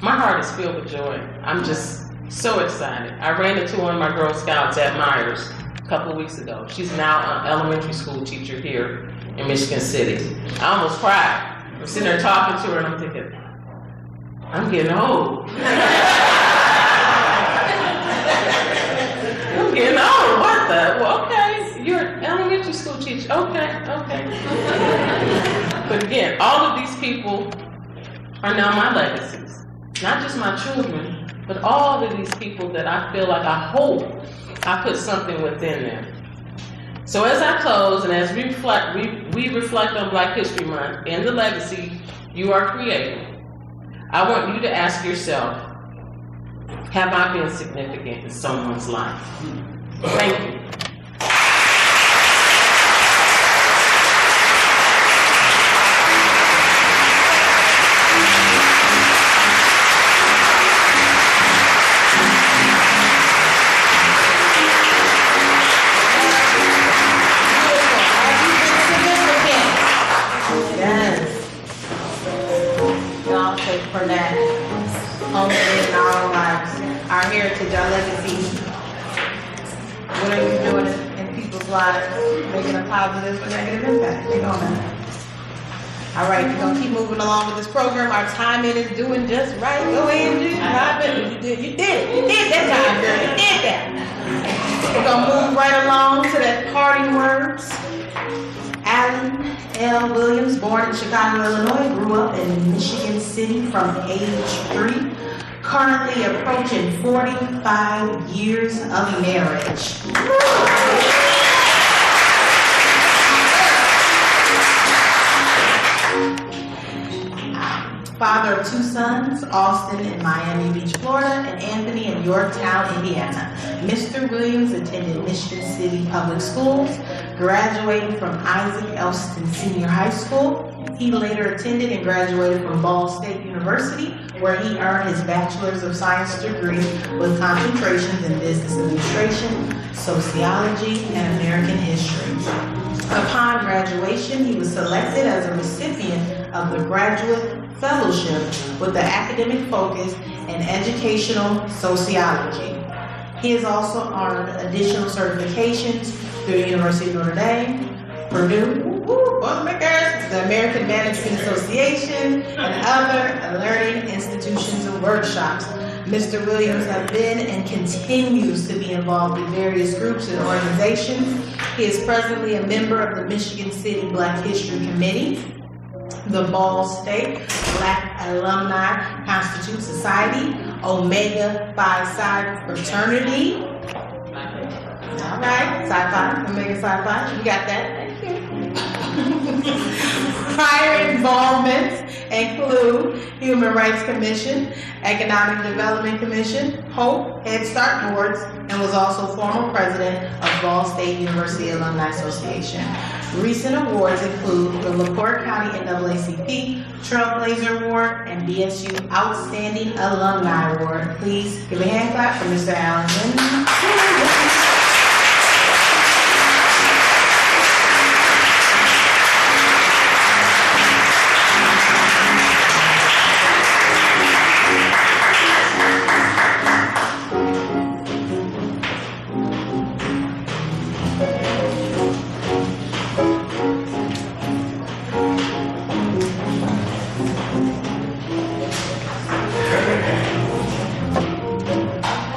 my heart is filled with joy. I'm just so excited. I ran into one of my Girl Scouts at Myers a couple of weeks ago. She's now an elementary school teacher here in Michigan City. I almost cried. I'm sitting there talking to her and I'm thinking, I'm getting old. I'm getting old. What the? Well, okay. You're an elementary school teacher. Okay. But again, all of these people are now my legacies. Not just my children, but all of these people that I feel like I hope I put something within them. So as I close and as we reflect on Black History Month and the legacy you are creating, I want you to ask yourself, have I been significant in someone's life? Thank you. For that, only in our lives, our heritage, our legacy. What are you doing in people's lives, making a positive or negative impact? Think on that. All right, we're gonna keep moving along with this program. Our timing is doing just right. Go ahead, G. You did it. You did that time, girl. You did that. We're gonna move right along to that parting words. Allen L. Williams, born in Chicago, Illinois, grew up in Michigan City from age 3, currently approaching 45 years of marriage. Father of 2 sons, Austin in Miami Beach, Florida, and Anthony in Yorktown, Indiana. Mr. Williams attended Michigan City Public Schools, graduating from Isaac Elston Senior High School. He later attended and graduated from Ball State University, where he earned his Bachelor's of Science degree with concentrations in business administration, sociology, and American history. Upon graduation, he was selected as a recipient of the Graduate Fellowship with the academic focus in educational sociology. He has also earned additional certifications through the University of Notre Dame, Purdue, Boilermakers, the American Management Association, and other learning institutions and workshops. Mr. Williams has been and continues to be involved in various groups and organizations. He is presently a member of the Michigan City Black History Committee, the Ball State Black Alumni Constitute Society, Omega Phi Psi Fraternity. All right, Psi-Phi, Omega Psi-Phi, you got that. Prior involvements include Human Rights Commission, Economic Development Commission, Hope, Head Start boards, and was also former president of Ball State University Alumni Association. Recent awards include the LaPorte County NAACP Trailblazer Award and BSU Outstanding Alumni Award. Please give a hand clap for Mr. Allen.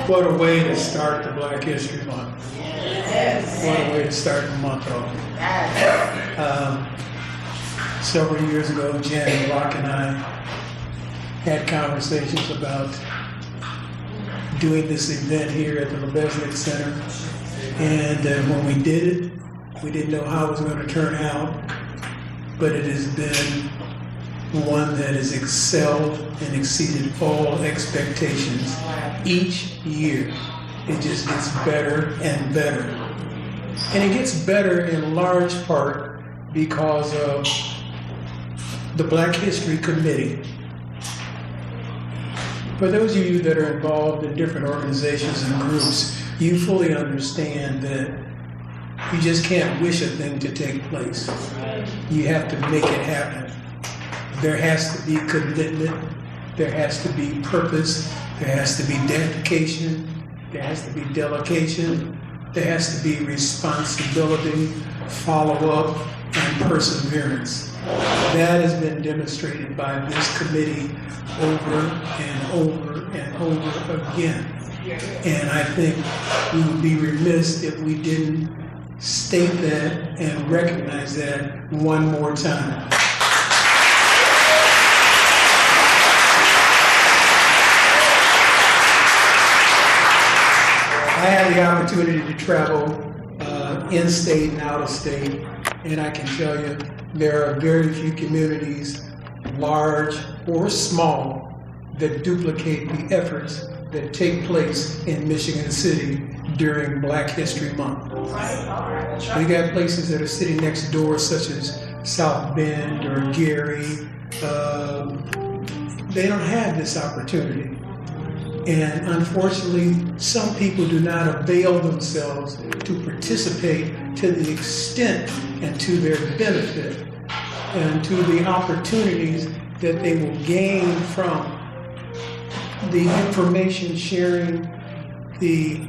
What a way to start the Black History Month. Yes. What a way to start the month off. Several years ago, Jan Rock and I had conversations about doing this event here at the Lebesnick Center. And when we did it, we didn't know how it was going to turn out, but it has been one that has excelled and exceeded all expectations each year. It just gets better and better. And it gets better in large part because of the Black History Committee. For those of you that are involved in different organizations and groups, you fully understand that you just can't wish a thing to take place. You have to make it happen. There has to be commitment, there has to be purpose, there has to be dedication, there has to be delegation, there has to be responsibility, follow-up, and perseverance. That has been demonstrated by this committee over and over and over again. And I think we would be remiss if we didn't state that and recognize that one more time. I had the opportunity to travel in-state and out-of-state, and I can tell you there are very few communities, large or small, that duplicate the efforts that take place in Michigan City during Black History Month. We got places that are sitting next door, such as South Bend or Gary. They don't have this opportunity. And unfortunately, some people do not avail themselves to participate to the extent and to their benefit and to the opportunities that they will gain from the information sharing, the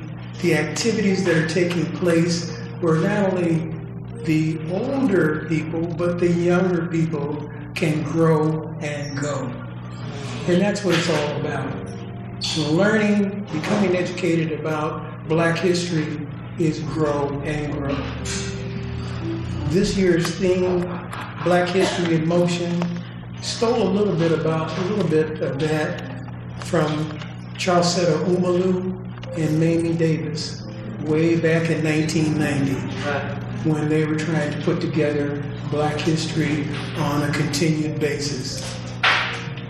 activities that are taking place where not only the older people, but the younger people can grow and go. And that's what it's all about. Learning, becoming educated about Black history is grow and grow. This year's theme, Black History in Motion, stole a little bit of that from Charlesetta Umalu and Mamie Davis way back in 1990 when they were trying to put together Black history on a continued basis.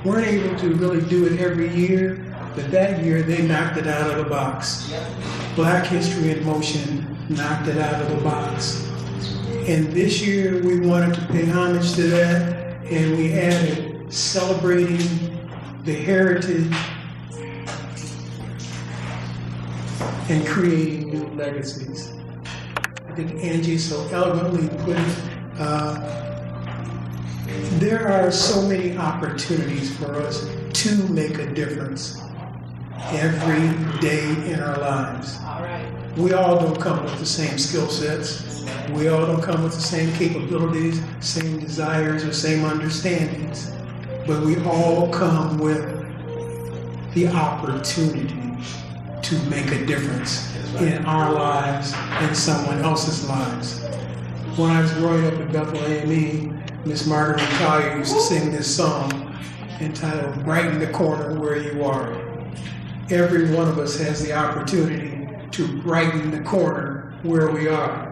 Weren't able to really do it every year, but that year they knocked it out of the box. Black History in Motion knocked it out of the box. And this year we wanted to pay homage to that, and we added celebrating the heritage and creating new legacies. I think Angie so eloquently put it. There are so many opportunities for us to make a difference every day in our lives. We all don't come with the same skill sets. We all don't come with the same capabilities, same desires, or same understandings. But we all come with the opportunity to make a difference in our lives and someone else's lives. When I was growing up in Bethlehem, Miss Margaret Collier used to sing this song entitled "Brighten the Corner Where You Are." Every one of us has the opportunity to brighten the corner where we are.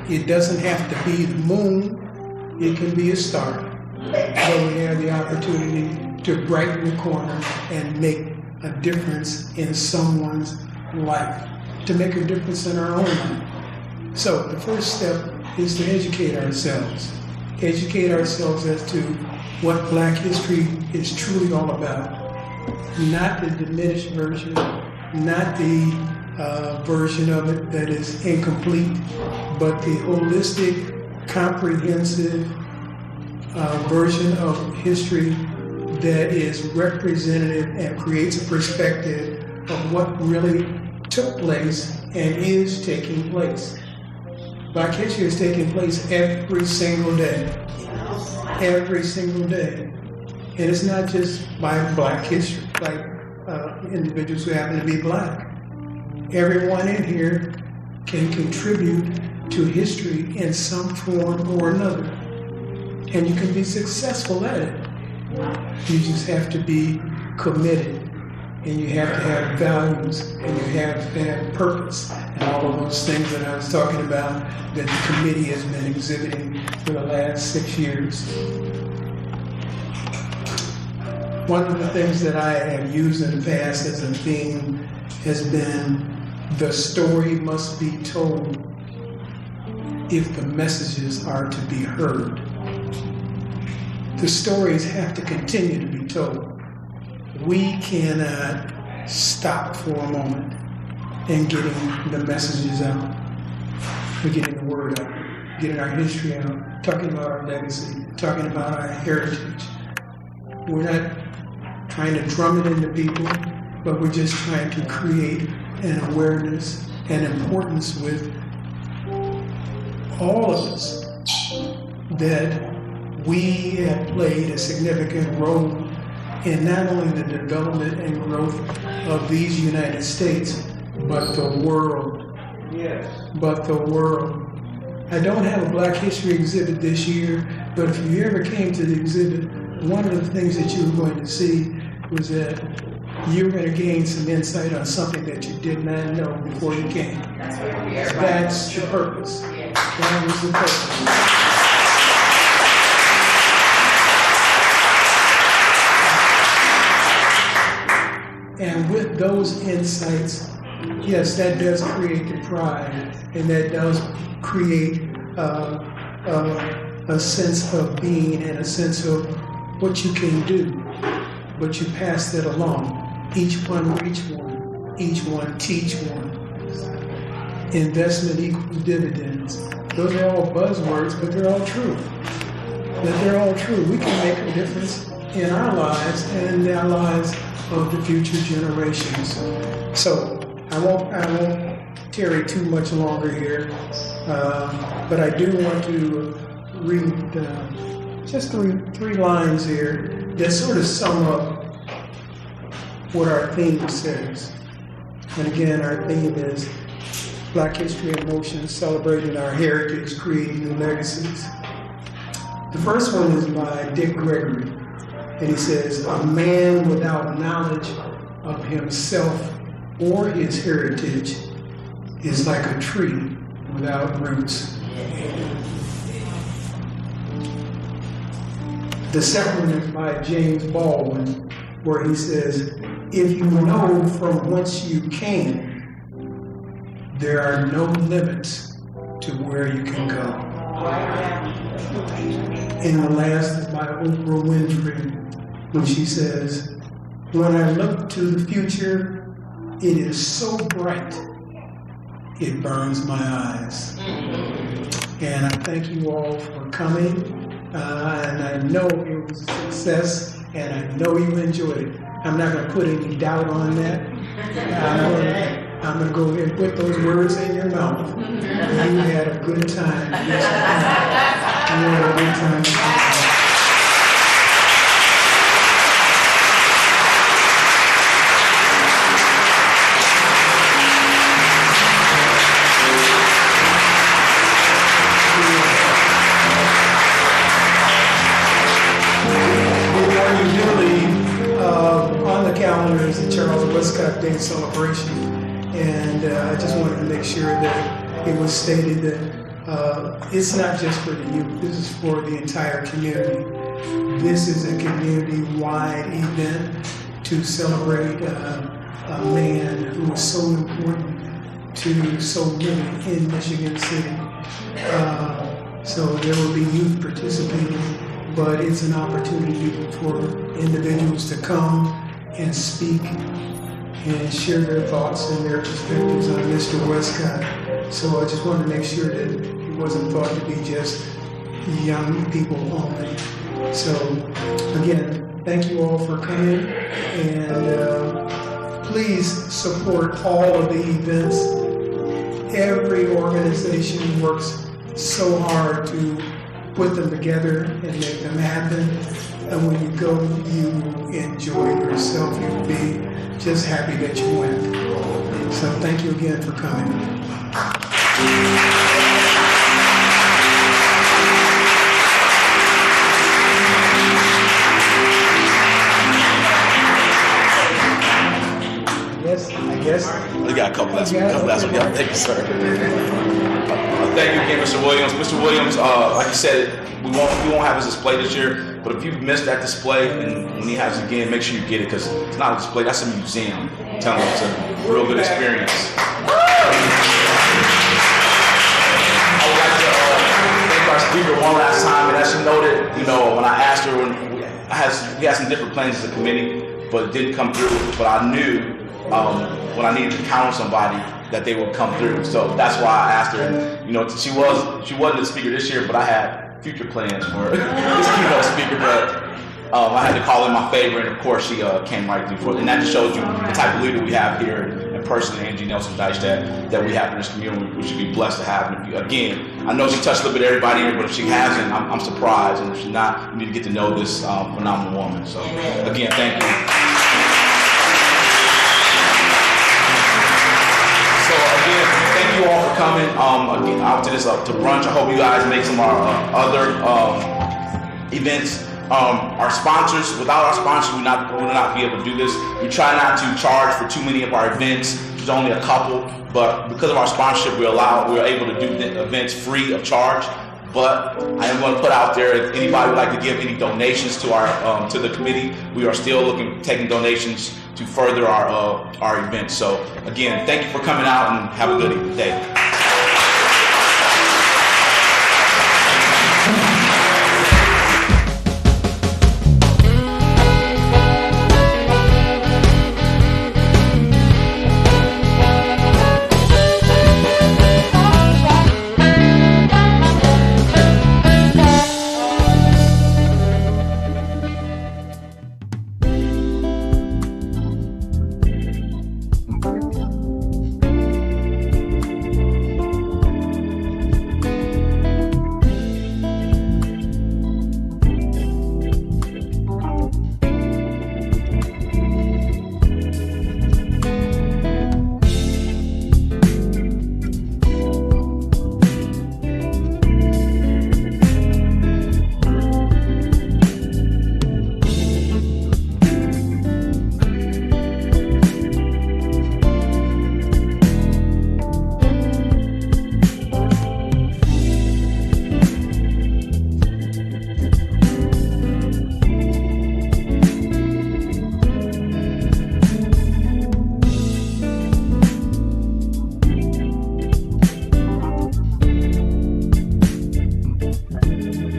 It doesn't have to be the moon, it can be a star. But we have the opportunity to brighten the corner and make a difference in someone's life, to make a difference in our own life. So the first step is to educate ourselves. Educate ourselves as to what Black history is truly all about. Not the diminished version, not the version of it that is incomplete, but the holistic, comprehensive version of history that is representative and creates a perspective of what really took place and is taking place. Black history is taking place every single day. Every single day. And it's not just by Black history, like individuals who happen to be Black. Everyone in here can contribute to history in some form or another. And you can be successful at it. You just have to be committed. And you have to have values, and you have to have purpose, and all of those things that I was talking about that the committee has been exhibiting for the last 6 years. One of the things that I have used in the past as a theme has been the story must be told if the messages are to be heard. The stories have to continue to be told. We cannot stop for a moment in getting the messages out. We're getting the word out, getting our history out, talking about our legacy, talking about our heritage. We're not trying to drum it into people, but we're just trying to create an awareness and importance with all of us that we have played a significant role in not only the development and growth of these United States, but the world. Yes. But the world. I don't have a Black History exhibit this year, but if you ever came to the exhibit, one of the things that you were going to see was that you were going to gain some insight on something that you did not know before you came. That's what we are. That's the purpose. Yes. That was the purpose. And with those insights, yes, that does create the pride, and that does create a sense of being and a sense of what you can do. But you pass that along. Each one reach one. Each one teach one. Investment equals dividends. Those are all buzzwords, but they're all true. That they're all true. We can make a difference in our lives and in the lives of the future generations. So I won't tarry too much longer here, but I do want to read just three lines here that sort of sum up what our theme says. And again, our theme is Black History in Motion, celebrating our heritage, creating new legacies. The first one is by Dick Gregory, and he says, "A man without knowledge of himself or his heritage is like a tree without roots." The second one is by James Baldwin, where he says, "If you know from whence you came, there are no limits to where you can go." And the last is by Oprah Winfrey, when she says, "When I look to the future, it is so bright, it burns my eyes." And I thank you all for coming, and I know it was a success, and I know you enjoyed it. I'm not going to put any doubt on that. I'm going to go ahead and put those words in your mouth. You had a good time. You had a good time. Calendar is the Charles Westcott Day celebration, and I just wanted to make sure that it was stated that it's not just for the youth, this is for the entire community. This is a community-wide event to celebrate a man who is so important to so many in Michigan City. So there will be youth participating, but it's an opportunity for individuals to come and speak and share their thoughts and their perspectives on Mr. Westcott. So I just wanted to make sure that it wasn't thought to be just young people only. So again, thank you all for coming, and please support all of the events. Every organization works so hard to put them together and make them happen. And when you go, you enjoy yourself. You'll be just happy that you went. So thank you again for coming. I guess. We got a couple last ones. Yeah, thank you, sir. Thank you again, Mr. Williams. Mr. Williams, like you said, we won't have his display this year, but if you've missed that display, and when he has it again, make sure you get it, because it's not a display, that's a museum. I'm telling you, it's a real good experience. I would like to thank our speaker one last time, and as she noted, when I asked her, we had some different plans as a committee, but it didn't come through, but I knew when I needed to count on somebody that they would come through. So that's why I asked her. And, she wasn't the speaker this year, but I had future plans for this keynote speaker. But I had to call in my favor, and of course she came right through for it. And that just shows you the type of leader we have here in person, Angie Nelson-Dyche, that we have in this community. We should be blessed to have. And again, I know she touched a little bit of everybody here, but if she hasn't, I'm surprised. And if she's not, you need to get to know this phenomenal woman. So again, thank you. So again, thank you all for coming out to this to brunch. I hope you guys make some of our other events. Our sponsors, without our sponsors, we would not be able to do this. We try not to charge for too many of our events. There's only a couple, but because of our sponsorship, we're able to do events free of charge. But I am going to put out there, if anybody would like to give any donations to our to the committee, we are still taking donations to further our events. So again, thank you for coming out, and have a good day.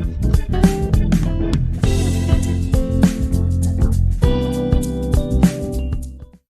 Amen.